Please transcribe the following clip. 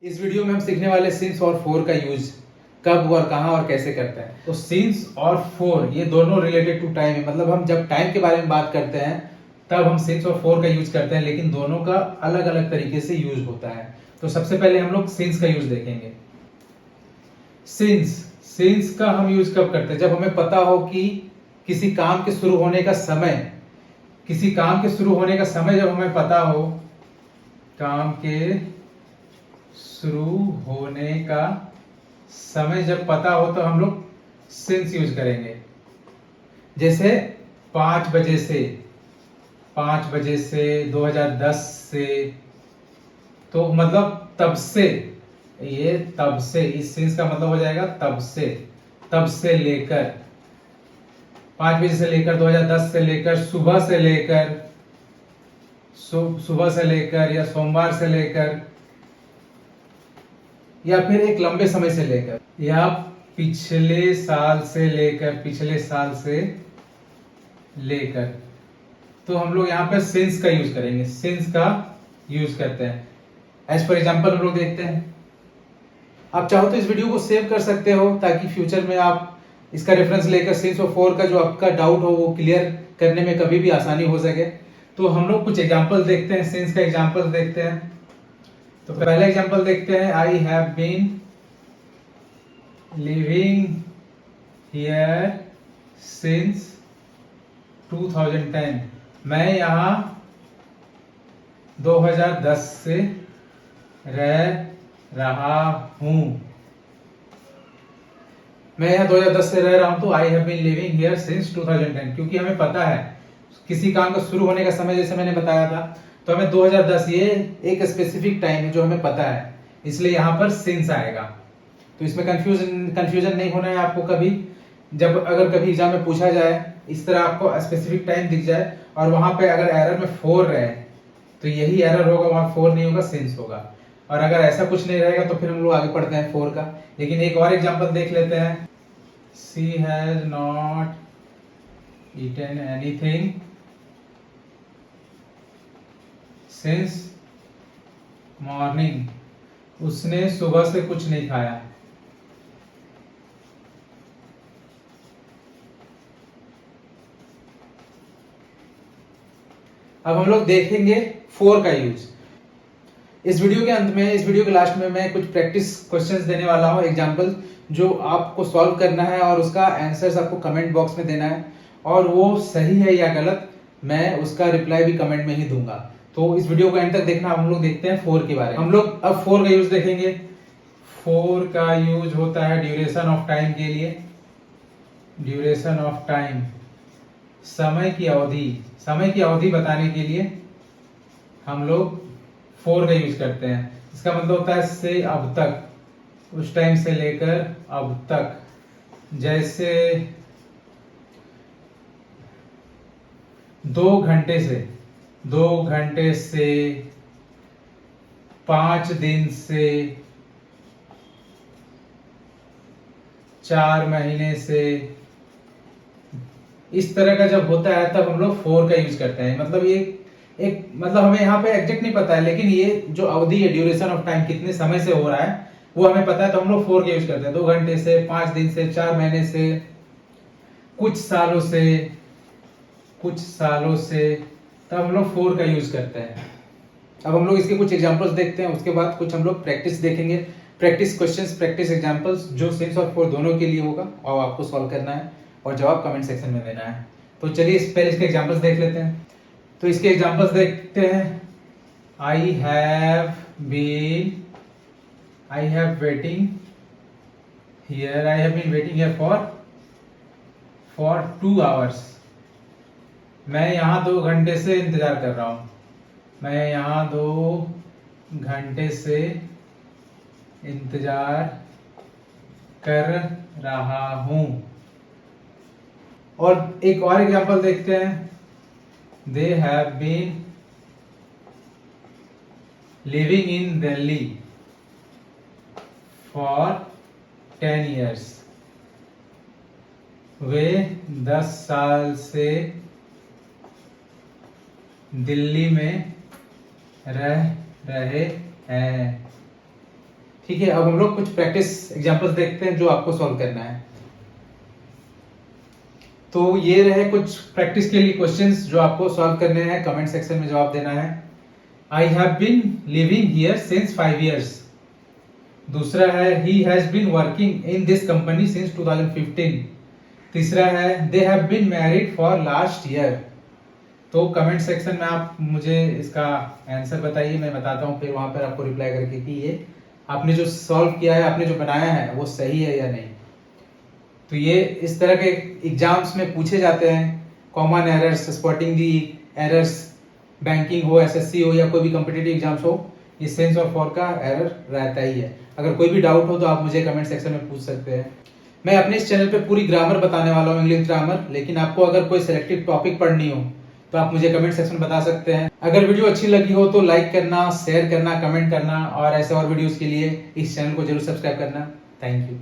इस वीडियो में हम सीखने वाले सिंस और फोर का यूज कब और कहां और कैसे करते हैं। तो सिंस और फोर ये दोनों रिलेटेड टू टाइम है, मतलब हम जब टाइम के बारे में बात करते हैं तब हम सिंस और फोर का यूज करते हैं, लेकिन दोनों का अलग अलग तरीके से यूज होता है। तो सबसे पहले हम लोग सिंस का यूज देखेंगे। सिंस सिंस का हम यूज कब करते हैं? जब हमें पता हो कि किसी काम के शुरू होने का समय, किसी काम के शुरू होने का समय जब हमें पता हो, काम के शुरू होने का समय जब पता हो तो हम लोग सिंस यूज करेंगे। जैसे 5 बजे से, 5 बजे से 2010 से, तो मतलब तब से, ये तब से, इस सिंस का मतलब हो जाएगा तब से, तब से लेकर 5 बजे से लेकर 2010 से लेकर सुबह से लेकर, सुबह से लेकर या सोमवार से लेकर, या फिर एक लंबे समय से लेकर, या पिछले साल से लेकर, पिछले साल से लेकर। तो हम लोग यहाँ पे सिंस का यूज करेंगे, सिंस का यूज करते हैं। एज फॉर एग्जाम्पल हम लोग देखते हैं। आप चाहो तो इस वीडियो को सेव कर सकते हो ताकि फ्यूचर में आप इसका रेफरेंस लेकर सिंस और फोर का जो आपका डाउट हो वो क्लियर करने में कभी भी आसानी हो सके। तो हम लोग कुछ एग्जाम्पल देखते हैं, सिंस का एग्जाम्पल देखते हैं। तो पहला एग्जाम्पल देखते हैं। I have been living here since 2010। मैं यहाँ 2010 से रह रहा हूँ। मैं यहाँ 2010 से रह रहा हूँ, तो I have been living here since 2010, क्योंकि हमें पता है किसी काम का शुरू होने का समय, जैसे मैंने बताया था, तो हमें 2010 ये एक स्पेसिफिक टाइम है जो हमें पता है, इसलिए यहाँ पर सिंस आएगा। तो इसमें कंफ्यूजन नहीं होना है आपको कभी। जब अगर कभी एग्जाम में पूछा जाए, इस तरह आपको स्पेसिफिक टाइम दिख जाए और वहां पे अगर एरर में 4 रहे तो यही एरर होगा, वहां 4 नहीं होगा, सिंस होगा। और अगर ऐसा कुछ नहीं रहेगा तो फिर हम लोग आगे पढ़ते हैं 4 का। लेकिन एक और एग्जांपल देख लेते हैं। She has not eaten anything since morning. उसने सुबह से कुछ नहीं खाया। अब हम लोग देखेंगे 4 का यूज। इस वीडियो के अंत में, इस वीडियो के लास्ट में मैं कुछ प्रैक्टिस क्वेश्चंस देने वाला हूं, एग्जांपल जो आपको सॉल्व करना है और उसका आंसर्स आपको कमेंट बॉक्स में देना है, और वो सही है या गलत मैं उसका रिप्लाई भी कमेंट में ही दूंगा। तो इस वीडियो को एंड तक देखना। हम लोग देखते हैं 4 के बारे में। हम लोग अब 4 का यूज देखेंगे। 4 का यूज होता है ड्यूरेशन ऑफ टाइम के लिए। ड्यूरेशन ऑफ टाइम, समय की अवधि, समय की अवधि बताने के लिए हम लोग 4 का यूज करते हैं। इसका मतलब होता है से अब तक, उस टाइम से लेकर अब तक। जैसे 2 घंटे से, 2 घंटे से, 5 दिन से, 4 महीने से, इस तरह का जब होता है तब हम लोग 4 का यूज करते हैं। मतलब ये एक, मतलब हमें यहाँ पे एग्जैक्ट नहीं पता है, लेकिन ये जो अवधि है, ड्यूरेशन ऑफ टाइम, कितने समय से हो रहा है वो हमें पता है, तो हम लोग 4 का यूज करते हैं। 2 घंटे से, 5 दिन से, 4 महीने से, कुछ सालों से, कुछ सालों से, तब हम लोग 4 का यूज करते हैं। अब हम लोग इसके कुछ एग्जांपल्स देखते हैं, उसके बाद कुछ हम लोग प्रैक्टिस देखेंगे, प्रैक्टिस क्वेश्चंस, प्रैक्टिस एग्जांपल्स, जो सिंस और फोर दोनों के लिए होगा, और आपको सॉल्व करना है और जवाब कमेंट सेक्शन में देना है। तो चलिए पहले इसके एग्जांपल्स देख लेते हैं। तो इसके एग्जांपल्स देखते हैं। I have been, I have waiting here, I have been waiting here for 2 hours. मैं यहाँ 2 घंटे से इंतजार कर रहा हूँ। मैं यहाँ 2 घंटे से इंतजार कर रहा हूँ। और एक और एग्जांपल देखते हैं। They have been living in Delhi for 10 years। वे 10 साल से दिल्ली में रह रहे हैं। ठीक है, अब हम लोग कुछ प्रैक्टिस एग्जांपल्स देखते हैं जो आपको सॉल्व करना है। तो ये रहे कुछ प्रैक्टिस के लिए क्वेश्चंस जो आपको सॉल्व करने हैं, कमेंट सेक्शन में जवाब देना है। I have been living here since 5 years। दूसरा है ही has been working in this company since 2015। तीसरा है they have been married for last year. तो कमेंट सेक्शन में आप मुझे इसका आंसर बताइए, मैं बताता हूँ फिर वहां पर आपको रिप्लाई करके कि ये आपने जो सॉल्व किया है, आपने जो बनाया है वो सही है या नहीं। तो ये इस तरह के एग्जाम्स में पूछे जाते हैं, कॉमन एरर्स, स्पॉटिंग दी एरर्स, बैंकिंग हो, एसएससी हो या कोई भी कॉम्पिटिटिव एग्जाम्स हो, ये सेंस और फॉर का एरर रहता ही है। अगर कोई भी डाउट हो तो आप मुझे कमेंट सेक्शन में पूछ सकते हैं। मैं अपने इस चैनल पे पूरी ग्रामर बताने वाला हूँ, इंग्लिश ग्रामर, लेकिन आपको अगर कोई सिलेक्टेड टॉपिक पढ़नी हो तो आप मुझे कमेंट सेक्शन में बता सकते हैं। अगर वीडियो अच्छी लगी हो तो लाइक करना, शेयर करना, कमेंट करना और ऐसे और वीडियोस के लिए इस चैनल को जरूर सब्सक्राइब करना। Thank you.